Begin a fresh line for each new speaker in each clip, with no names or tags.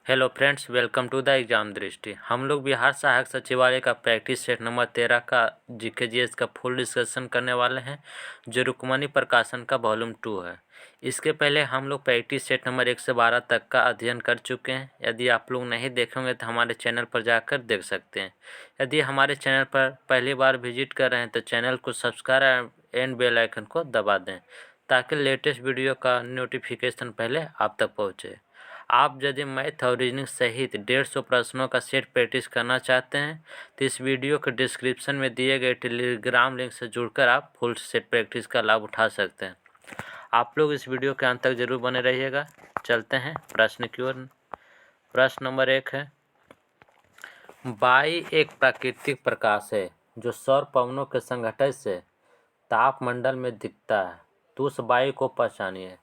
Hello friends, welcome to the exam Drishti. हम लोग बिहार सहायक सचिवालय का प्रैक्टिस सेट नंबर 13 का जीके जीएस का फुल डिस्कशन करने वाले हैं, जो रुक्मणी प्रकाशन का वॉल्यूम 2 है। इसके पहले हम लोग प्रैक्टिस सेट नंबर 1 से 12 तक का अध्ययन कर चुके हैं। यदि आप लोग नहीं देखेंगे तो हमारे चैनल पर जाकर देख सकते हैं। यदि हमारे चैनल पर पहली बार विजिट कर रहे हैं तो चैनल को सब्सक्राइब एंड बेल आइकन को दबा दें, ताकि लेटेस्ट वीडियो का नोटिफिकेशन पहले आप तक पहुँचे। आप यदि मैथ और रीजनिंग सहित 150 प्रश्नों का सेट प्रैक्टिस करना चाहते हैं तो इस वीडियो के डिस्क्रिप्शन में दिए गए टेलीग्राम लिंक से जुड़कर आप फुल सेट प्रैक्टिस का लाभ उठा सकते हैं। आप लोग इस वीडियो के अंत तक जरूर बने रहिएगा। चलते हैं प्रश्न की ओर। प्रश्न नंबर 1 है, वायु एक प्राकृतिक प्रकाश है जो सौर पवनों के संघटन से तापमंडल में दिखता है, तो उस वायु को पहचानिए।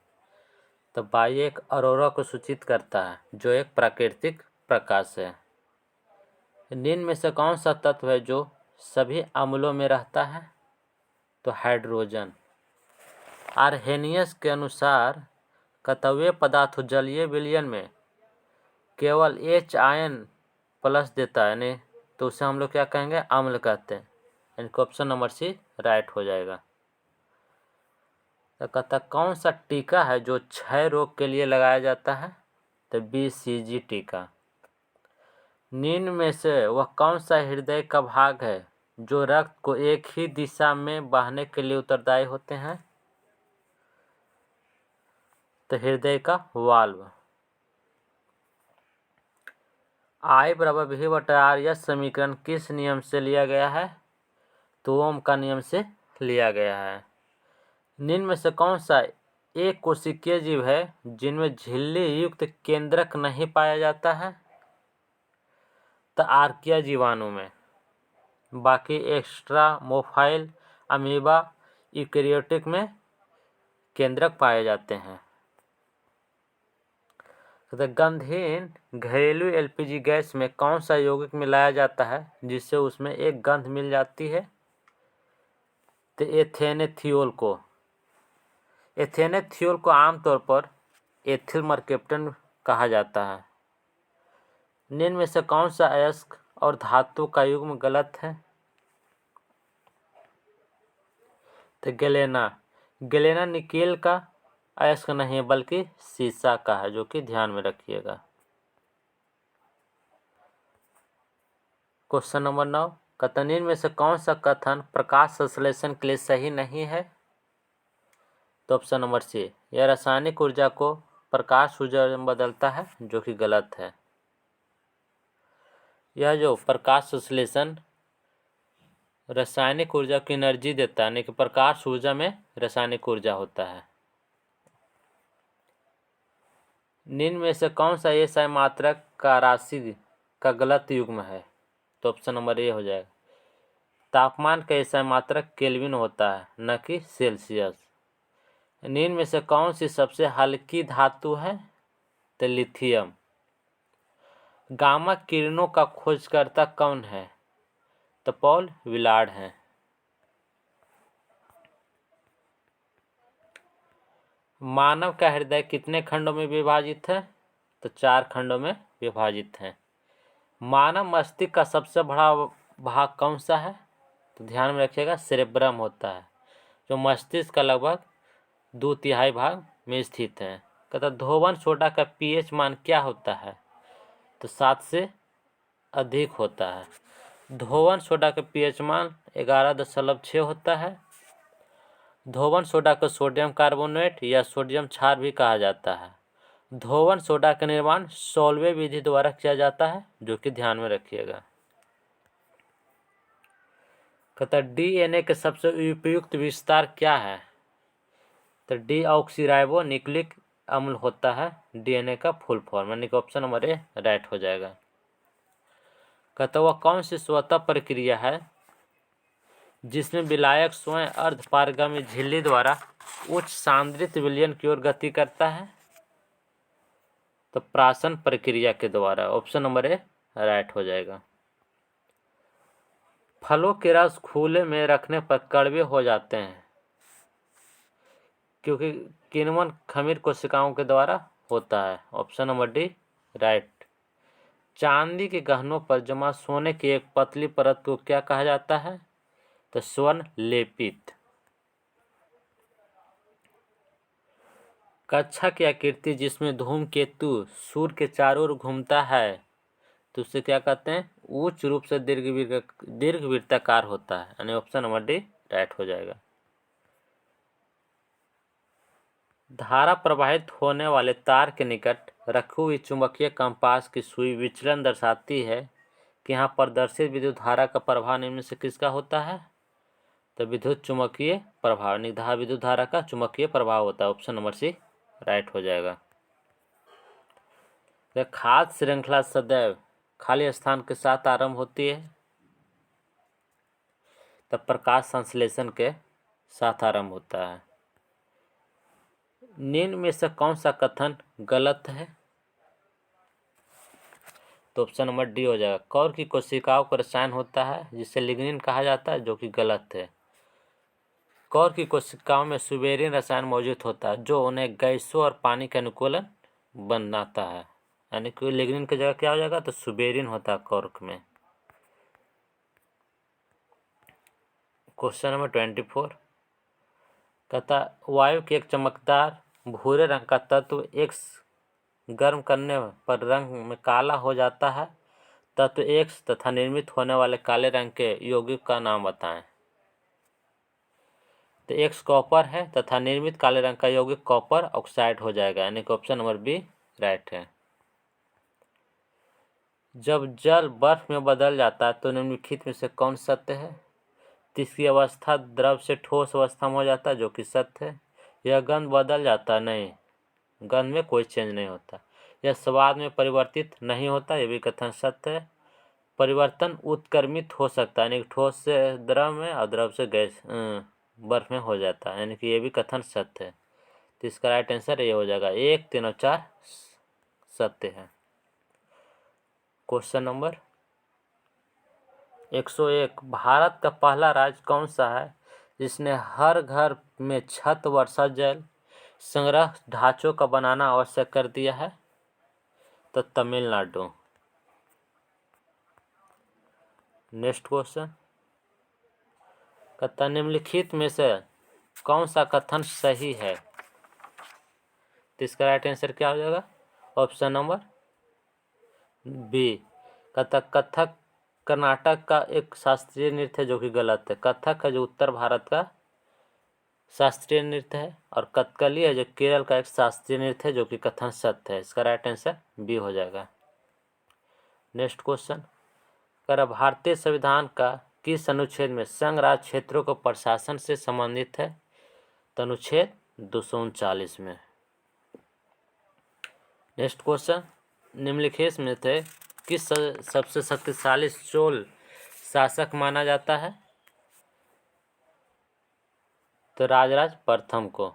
तो वायु एक अरोरा को सूचित करता है जो एक प्राकृतिक प्रकाश है। निम्न में से कौन सा तत्व है जो सभी अम्लों में रहता है? तो हाइड्रोजन। आर्हेनियस के अनुसार कतव्य पदार्थ जलीय विलयन में केवल H आयन प्लस देता है, नहीं तो उसे हम लोग क्या कहेंगे? अम्ल कहते हैं। यानी कि ऑप्शन नंबर सी राइट हो जाएगा। तो कहता कौन सा टीका है जो क्षय रोग के लिए लगाया जाता है? तो BCG टीका। निम्न में से वह कौन सा हृदय का भाग है जो रक्त को एक ही दिशा में बहने के लिए उत्तरदायी होते हैं? तो हृदय का वाल्व। I=V/R यह समीकरण किस नियम से लिया गया है? तो ओम का नियम से लिया गया है। निम्न में से कौन सा एक कोशिकीय जीव है जिनमें झिल्ली युक्त केंद्रक नहीं पाया जाता है? तो आर्किया जीवाणु में। बाकी एक्स्ट्रा मोफाइल अमीबा यूकेरियोटिक में केंद्रक पाए जाते हैं। तो गंधहीन घरेलू LPG गैस में कौन सा यौगिक मिलाया जाता है जिससे उसमें एक गंध मिल जाती है? तो एथेनेथियोल को। एथेनेथियोल को आमतौर पर एथिल मर्केप्टन कहा जाता है। निम्न में से कौन सा अयस्क और धातु का युग्म गलत है? तो गलेना। गलेना निकेल का अयस्क नहीं है बल्कि सीसा का है, जो कि ध्यान में रखिएगा। क्वेश्चन नंबर 9, कथन में से कौन सा कथन प्रकाश संश्लेषण के लिए सही नहीं है? तो ऑप्शन नंबर सी, यह रासायनिक ऊर्जा को प्रकाश ऊर्जा में बदलता है, जो कि गलत है। यह जो प्रकाश संश्लेषण रासायनिक ऊर्जा की एनर्जी देता है, यानी कि प्रकाश ऊर्जा में रासायनिक ऊर्जा होता है। निम्न में से कौन सा SI मात्रक का राशि का गलत युग्म है? तो ऑप्शन नंबर ए हो जाएगा। तापमान का SI मात्रक केल्विन होता है, न कि सेल्सियस। निम्न में से कौन सी सबसे हल्की धातु है? तो लिथियम। गामा किरणों का खोजकर्ता कौन है? तो पॉल विलार्ड हैं। मानव का हृदय कितने खंडों में विभाजित है? तो 4 खंडों में विभाजित है। मानव मस्तिष्क का सबसे बड़ा भाग कौन सा है? तो ध्यान में रखिएगा, सेरेब्रम होता है, जो मस्तिष्क का लगभग 2/3 भाग में स्थित है। कहता धोवन सोडा का pH मान क्या होता है? तो 7 से अधिक होता है। धोवन सोडा का pH मान 11.6 होता है। धोवन सोडा को सोडियम कार्बोनेट या सोडियम क्षार भी कहा जाता है। धोवन सोडा का निर्माण सोलवे विधि द्वारा किया जाता है, जो कि ध्यान में रखिएगा। कहता DNA के सबसे उपयुक्त विस्तार क्या है? तो डीऑक्सीराइबो न्यूक्लिक अम्ल होता है DNA का फुल फॉर्म, यानी कि ऑप्शन नंबर ए राइट हो जाएगा। कहता वह कौन सी स्वतः प्रक्रिया है जिसमें विलायक स्वयं अर्धपारगम्य झिल्ली द्वारा उच्च सांद्रित विलयन की ओर गति करता है? तो प्राशन प्रक्रिया के द्वारा, ऑप्शन नंबर ए राइट हो जाएगा। फलों के रस खुले में रखने पर कड़वे हो जाते हैं क्योंकि किण्वन खमीर कोशिकाओं के द्वारा होता है, ऑप्शन नंबर डी राइट चांदी के गहनों पर जमा सोने की एक पतली परत को क्या कहा जाता है? तो स्वर्ण लेपित। कक्षा की आकृति जिसमें धूमकेतु सूर्य के चारों ओर घूमता है तो उसे क्या कहते हैं? उच्च रूप से दीर्घवृत्ताकार होता है, यानी ऑप्शन नंबर डी राइट हो जाएगा। धारा प्रवाहित होने वाले तार के निकट रखी हुई चुंबकीय कंपास की सुई विचलन दर्शाती है कि यहाँ प्रदर्शित विद्युत धारा का प्रभाव निम्न में से किसका होता है? तो विद्युत चुंबकीय प्रभाव, विद्युत धारा का चुंबकीय प्रभाव होता है, ऑप्शन नंबर सी राइट हो जाएगा। खाद्य श्रृंखला सदैव खाली स्थान के साथ आरंभ होती है, तब प्रकाश संश्लेषण के साथ आरंभ होता है। निम्न में से कौन सा कथन गलत है? तो ऑप्शन नंबर डी हो जाएगा। कौर की कोशिकाओं का रसायन होता है जिसे लिग्निन कहा जाता है, जो कि गलत है। कौर की कोशिकाओं में सुबेरिन रसायन मौजूद होता है जो उन्हें गैसों और पानी के अनुकूलन बनाता है, यानी कि लिग्निन की जगह क्या हो जाएगा? तो सुबेरिन होता है कॉर्क में। क्वेश्चन नंबर 24 कहता वायु के एक चमकदार भूरे रंग का तत्व एक्स गर्म करने पर रंग में काला हो जाता है। तत्व एक्स तथा निर्मित होने वाले काले रंग के यौगिक का नाम बताएं। तो एक्स कॉपर है तथा निर्मित काले रंग का यौगिक कॉपर ऑक्साइड हो जाएगा, यानी कि ऑप्शन नंबर बी राइट है। जब जल बर्फ में बदल जाता है तो निम्नलिखित में से कौन सत्य है? तीसरी अवस्था द्रव से ठोस अवस्था में हो जाता है, जो कि सत्य है। यह गंध बदल जाता है, नहीं, गंध में कोई चेंज नहीं होता। यह स्वाद में परिवर्तित नहीं होता, यह भी कथन सत्य है। परिवर्तन उत्क्रमित हो सकता है, यानी ठोस से द्रव में और द्रव से गैस बर्फ में हो जाता है, यानी कि ये भी कथन सत्य है। तो इसका राइट आंसर ये हो जाएगा, 1, 3 और 4 सत्य है। क्वेश्चन नंबर 101 भारत का पहला राज्य कौन सा है जिसने हर घर में छत वर्षा जल संग्रह ढांचों का बनाना आवश्यक कर दिया है? तो तमिलनाडु। नेक्स्ट क्वेश्चन कहता निम्नलिखित में से कौन सा कथन सही है? तो इसका राइट आंसर क्या हो जाएगा? Option number B. कहता कथक कर्नाटक का एक शास्त्रीय नृत्य है, जो कि गलत है। कथक है जो उत्तर भारत का शास्त्रीय नृत्य है, और कथकली है जो केरल का एक शास्त्रीय नृत्य है, जो कि कथन सत्य है। इसका राइट आंसर बी हो जाएगा। नेक्स्ट क्वेश्चन कर भारतीय संविधान का किस अनुच्छेद में संघ राज्य क्षेत्रों को प्रशासन से संबंधित है? तो अनुच्छेद 239 में। नेक्स्ट क्वेश्चन निम्नलिखित में थे किस सबसे शक्तिशाली चोल शासक माना जाता है? तो राजराज प्रथम को।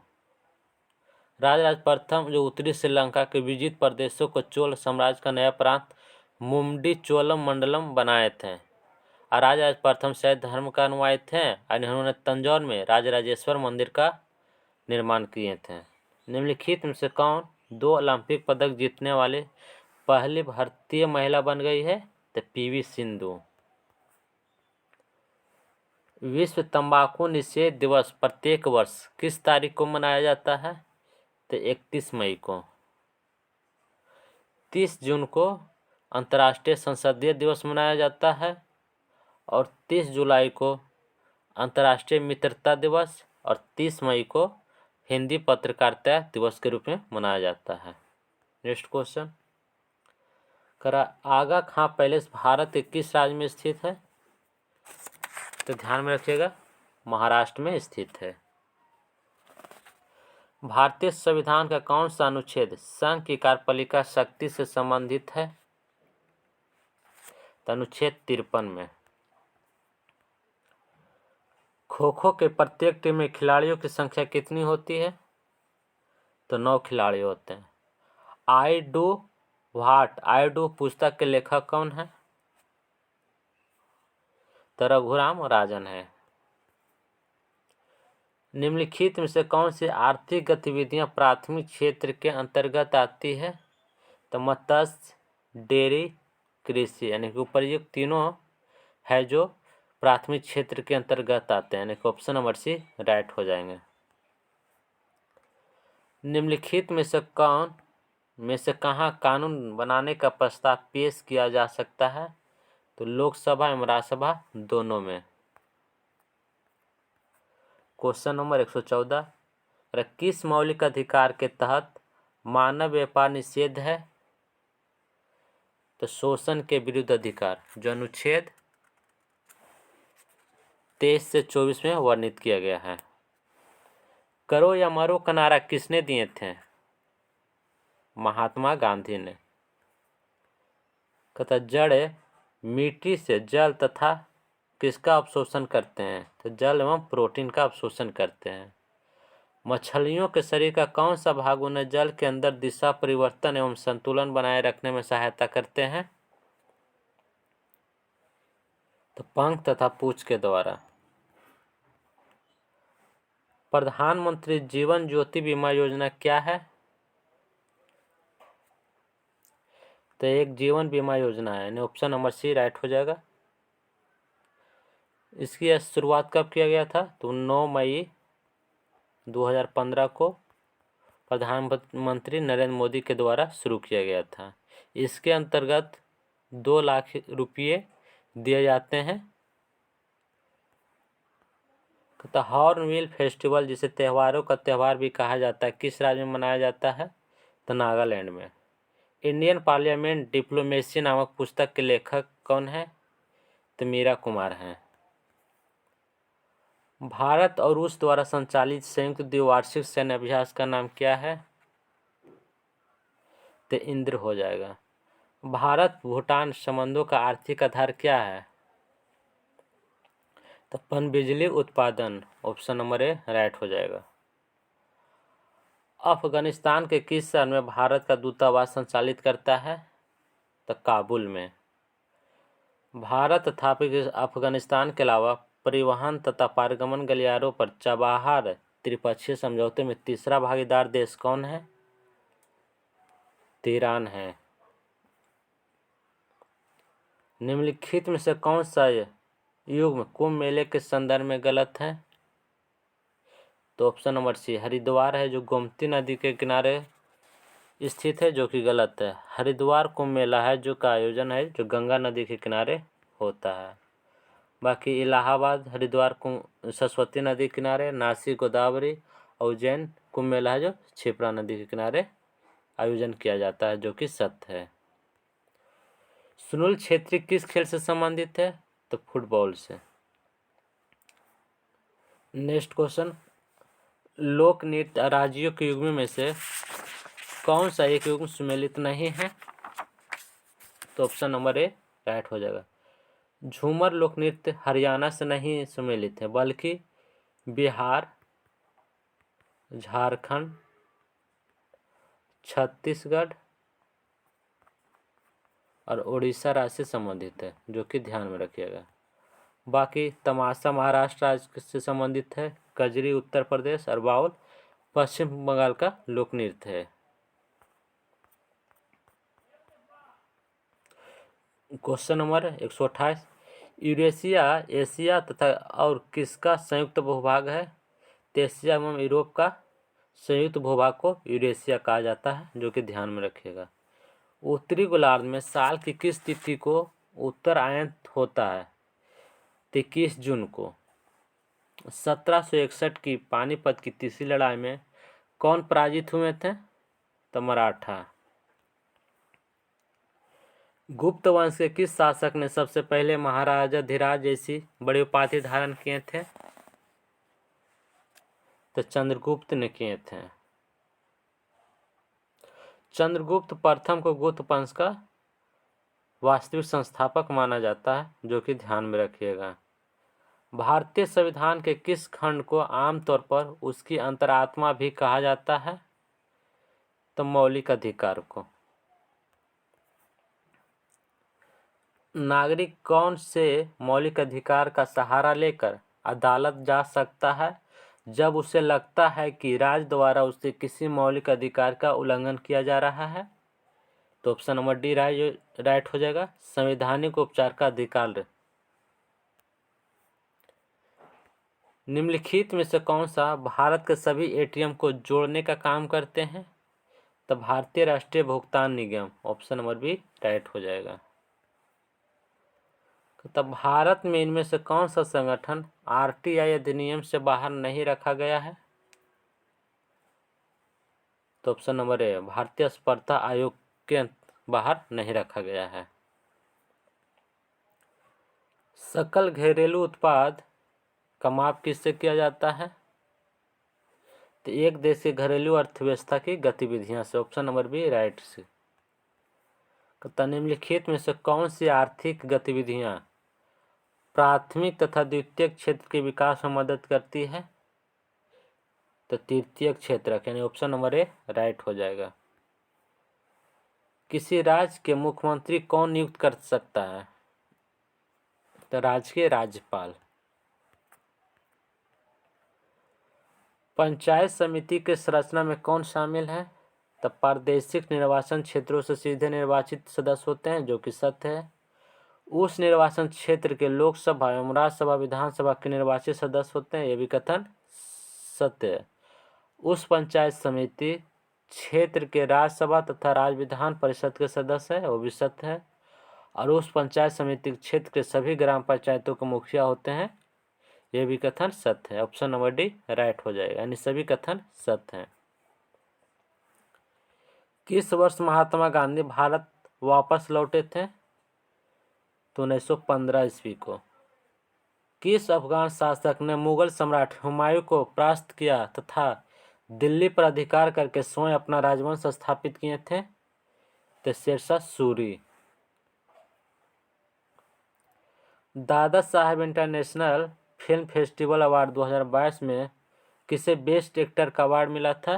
राजराज प्रथम जो उत्तरी श्रीलंका के विजित प्रदेशों को चोल साम्राज्य का नया प्रांत मुंडी चोलम मंडलम बनाए थे। और राजराज प्रथम शैव धर्म का अनुयायी थे और इन्होंने तंजौर में राजराजेश्वर मंदिर का निर्माण किए थे। निम्नलिखित में से कौन 2 ओलंपिक पदक जीतने वाले पहली भारतीय महिला बन गई है? तो पीवी सिंधु। विश्व तंबाकू निषेध दिवस प्रत्येक वर्ष किस तारीख को मनाया जाता है? तो 31 मई को। 30 जून को अंतर्राष्ट्रीय संसदीय दिवस मनाया जाता है और 30 जुलाई को अंतर्राष्ट्रीय मित्रता दिवस और 30 मई को हिंदी पत्रकारिता दिवस के रूप में मनाया जाता है। नेक्स्ट क्वेश्चन आगा खां पैलेस भारत के किस राज्य में स्थित है? तो ध्यान में रखिएगा, महाराष्ट्र में स्थित है। भारतीय संविधान का कौन सा अनुच्छेद संघ की कार्यपालिका शक्ति से संबंधित है? तो अनुच्छेद 53 में। खो खो के प्रत्येक टीम में खिलाड़ियों की संख्या कितनी होती है? तो 9 खिलाड़ी होते हैं। I do what I do पुस्तक के लेखक कौन है? तो रघुराम राजन है। निम्नलिखित में से कौन सी आर्थिक गतिविधियां प्राथमिक क्षेत्र के अंतर्गत आती है? तो मत्स्य, डेयरी, कृषि, यानी कि उपर्युक्त तीनों है जो प्राथमिक क्षेत्र के अंतर्गत आते हैं, यानी कि ऑप्शन नंबर सी राइट हो जाएंगे। निम्नलिखित में से कहाँ कानून बनाने का प्रस्ताव पेश किया जा सकता है? तो लोकसभा एवं राज्यसभा दोनों में। क्वेश्चन नंबर 114, किस मौलिक अधिकार के तहत मानव व्यापार निषेध है? तो शोषण के विरुद्ध अधिकार, जो अनुच्छेद 23 से 24 में वर्णित किया गया है। करो या मरो का नारा किसने दिए थे? महात्मा गांधी ने। कहता जड़ मिट्टी से जल तथा किसका अवशोषण करते हैं? तो जल एवं प्रोटीन का अवशोषण करते हैं। मछलियों के शरीर का कौन सा भाग उन्हें जल के अंदर दिशा परिवर्तन एवं संतुलन बनाए रखने में सहायता करते हैं? तो पंख तथा पूंछ के द्वारा। प्रधानमंत्री जीवन ज्योति बीमा योजना क्या है? तो एक जीवन बीमा योजना है, यानी ऑप्शन नंबर सी राइट हो जाएगा। इसकी शुरुआत कब किया गया था? तो 9 मई 2015 को प्रधानमंत्री नरेंद्र मोदी के द्वारा शुरू किया गया था। इसके अंतर्गत 2 लाख रुपये दिए जाते हैं। तो हॉर्नबिल फेस्टिवल, जिसे त्योहारों का त्यौहार भी कहा जाता है, किस राज्य में मनाया जाता है? तो नागालैंड में। इंडियन पार्लियामेंट डिप्लोमेसी नामक पुस्तक के लेखक कौन है? तो मीरा कुमार हैं। भारत और रूस द्वारा संचालित संयुक्त द्विवार्षिक सैन्य अभ्यास का नाम क्या है? तो इंद्र हो जाएगा। भारत भूटान संबंधों का आर्थिक आधार क्या है? तो पनबिजली उत्पादन, ऑप्शन नंबर ए राइट हो जाएगा। अफगानिस्तान के किस शहर में भारत का दूतावास संचालित करता है? तो काबुल में। भारत तथा अफगानिस्तान के अलावा परिवहन तथा पारगमन गलियारों पर चाबहार त्रिपक्षीय समझौते में तीसरा भागीदार देश कौन है? ईरान है। निम्नलिखित में से कौन सा युग्म कुंभ मेले के संदर्भ में गलत है? तो ऑप्शन नंबर सी हरिद्वार है, जो गोमती नदी के किनारे स्थित है, जो कि गलत है। हरिद्वार कुंभ मेला है जो का आयोजन है जो गंगा नदी के किनारे होता है। बाकी इलाहाबाद हरिद्वार कुंभ सरस्वती नदी के किनारे, नासिक गोदावरी, उज्जैन कुंभ मेला है जो क्षिप्रा नदी के किनारे आयोजन किया जाता है, जो कि सत्य है। सुनील छेत्री किस खेल से संबंधित है? तो फुटबॉल से। नेक्स्ट क्वेश्चन, लोक नृत्य राज्यों के युग्म में से कौन सा एक युग्म सुमेलित नहीं है? तो ऑप्शन नंबर ए राइट हो जाएगा। झूमर लोक नृत्य हरियाणा से नहीं सुमेलित है, बल्कि बिहार, झारखंड, छत्तीसगढ़ और उड़ीसा राज्य से संबंधित है, जो कि ध्यान में रखिएगा। बाकी तमाशा महाराष्ट्र राज्य से संबंधित है, कजरी उत्तर प्रदेश और बाउल पश्चिम बंगाल का लोक नृत्य है। क्वेश्चन नंबर 128, यूरेशिया एशिया तथा और किसका संयुक्त भूभाग है? एशिया एवं यूरोप का संयुक्त भूभाग को यूरेशिया कहा जाता है, जो कि ध्यान में रखिएगा। उत्तरी गोलार्ध में साल की किस तिथि को उत्तरायण होता है? 21 जून को। 1761 की पानीपत की तीसरी लड़ाई में कौन पराजित हुए थे? तो मराठा। गुप्त वंश के किस शासक ने सबसे पहले महाराजा धीराज जैसी बड़ी उपाधि धारण किए थे? तो चंद्रगुप्त ने किए थे। चंद्रगुप्त प्रथम को गुप्त वंश का वास्तविक संस्थापक माना जाता है, जो कि ध्यान में रखिएगा। भारतीय संविधान के किस खंड को आमतौर पर उसकी अंतरात्मा भी कहा जाता है? तो मौलिक अधिकार को। नागरिक कौन से मौलिक अधिकार का सहारा लेकर अदालत जा सकता है जब उसे लगता है कि राज्य द्वारा उससे किसी मौलिक अधिकार का उल्लंघन किया जा रहा है? तो ऑप्शन नंबर डी राइट हो जाएगा। संवैधानिक उपचार का अधिकार। निम्नलिखित में से कौन सा भारत के सभी एटीएम को जोड़ने का काम करते हैं? तो भारतीय राष्ट्रीय भुगतान निगम, ऑप्शन नंबर बी राइट हो जाएगा। तब भारत में इनमें से कौन सा संगठन आरटीआई अधिनियम से बाहर नहीं रखा गया है? तो ऑप्शन नंबर ए भारतीय स्पर्धा आयोग के बाहर नहीं रखा गया है। सकल घरेलू उत्पाद का माप किससे किया जाता है? तो एक देश की घरेलू अर्थव्यवस्था की गतिविधियां से, ऑप्शन नंबर बी राइट से। तो निम्नलिखित में से कौन सी आर्थिक गतिविधियां प्राथमिक तथा द्वितीयक क्षेत्र के विकास में मदद करती है? तो तृतीयक क्षेत्र, यानी ऑप्शन नंबर ए राइट हो जाएगा। किसी राज्य के मुख्यमंत्री कौन नियुक्त कर सकता है? तो राज्य के राज्यपाल। पंचायत समिति के संरचना में कौन शामिल है? तो प्रादेशिक निर्वाचन क्षेत्रों से सीधे निर्वाचित सदस्य होते हैं, जो कि सत्य है। उस निर्वाचन क्षेत्र के लोकसभा एवं राज्यसभा विधानसभा के निर्वाचित सदस्य होते हैं, ये भी कथन सत्य है। उस पंचायत समिति क्षेत्र के राज्यसभा तथा राज्य विधान परिषद के सदस्य है, वो भी सत्य है। और उस पंचायत समिति क्षेत्र के सभी ग्राम पंचायतों के मुखिया होते हैं, ये भी कथन सत्य है। ऑप्शन नंबर डी राइट हो जाएगा, यानी सभी कथन सत्य हैं। किस वर्ष महात्मा गांधी भारत वापस लौटे थे? तो 1915 ईस्वी को। किस अफगान शासक ने मुगल सम्राट हुमायूं को परास्त किया तथा दिल्ली पर अधिकार करके स्वयं अपना राजवंश स्थापित किए थे? तो Sher Shah Suri. Dada Saheb international film festival award 2022 में किसे बेस्ट एक्टर का अवार्ड मिला था?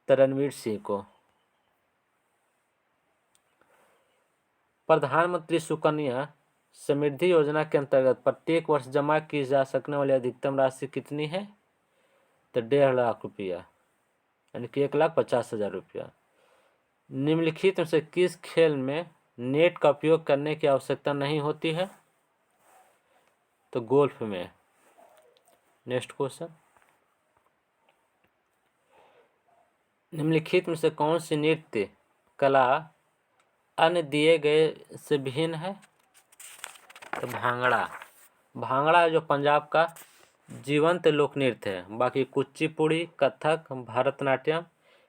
तो रणवीर सिंह को। प्रधानमंत्री सुकन्या समृद्धि योजना के अंतर्गत प्रत्येक वर्ष जमा की जा सकने वाली अधिकतम राशि कितनी है? तो 1.5 लाख रुपया, यानी कि 1,50,000 रुपया। निम्नलिखित में से किस खेल में नेट का उपयोग करने की आवश्यकता नहीं होती है? तो गोल्फ में। नेक्स्ट क्वेश्चन, निम्नलिखित में से कौन सी नृत्य कला अन्य दिए गए से भिन्न है? तो भांगड़ा। भांगड़ा जो पंजाब का जीवंत लोक नृत्य है। बाकी कुचिपुड़ी, कथक, भरतनाट्यम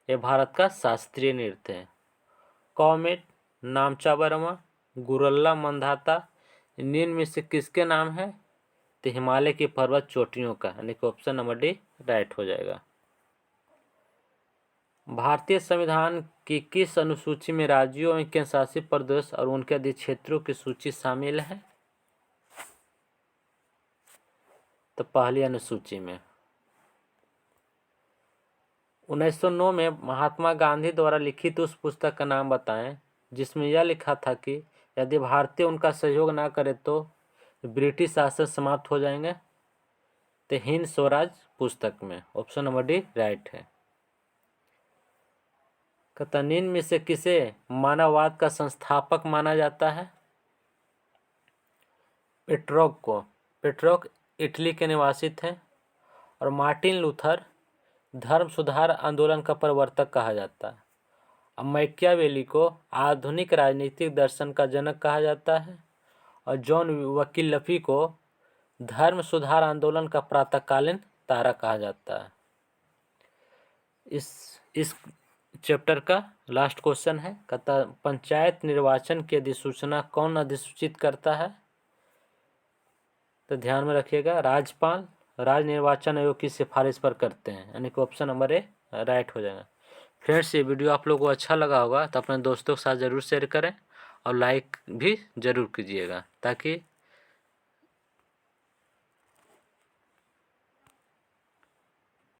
ये भारत का शास्त्रीय नृत्य है। कॉमेट, नामचा वर्मा, गुरल्ला मंदाता निम्न में से किसके नाम है? तो हिमालय की पर्वत चोटियों का, यानी कि ऑप्शन नंबर डी राइट हो जाएगा। भारतीय संविधान की किस अनुसूची में राज्यों एवं केंद्र शासित प्रदेश और उनके अधिक्षेत्रों की सूची शामिल है? तो पहली अनुसूची में। 1909 में महात्मा गांधी द्वारा लिखित उस पुस्तक का नाम बताएं जिसमें यह लिखा था कि यदि भारतीय उनका सहयोग ना करे तो ब्रिटिश शासन समाप्त हो जाएंगे। तो हिंद स्वराज पुस्तक में, ऑप्शन नंबर डी राइट है। निम्न में से किसे मानववाद का संस्थापक माना जाता है? पेट्रोक को। पेट्रोक इटली के निवासी थे। और मार्टिन लूथर धर्म सुधार आंदोलन का प्रवर्तक कहा जाता है। अब मैकियावेली को आधुनिक राजनीतिक दर्शन का जनक कहा जाता है। और जॉन वकीलफी को धर्म सुधार आंदोलन का प्रातःकालीन तारा कहा जाता है। इस चैप्टर का लास्ट क्वेश्चन है, कहता पंचायत निर्वाचन की अधिसूचना कौन अधिसूचित करता है? तो ध्यान में रखिएगा, राज्यपाल राज्य निर्वाचन आयोग की सिफारिश पर करते हैं, यानी कि ऑप्शन नंबर ए राइट हो जाएगा। फ्रेंड्स, ये वीडियो आप लोगों को अच्छा लगा होगा तो अपने दोस्तों के साथ ज़रूर शेयर करें और लाइक भी ज़रूर कीजिएगा ताकि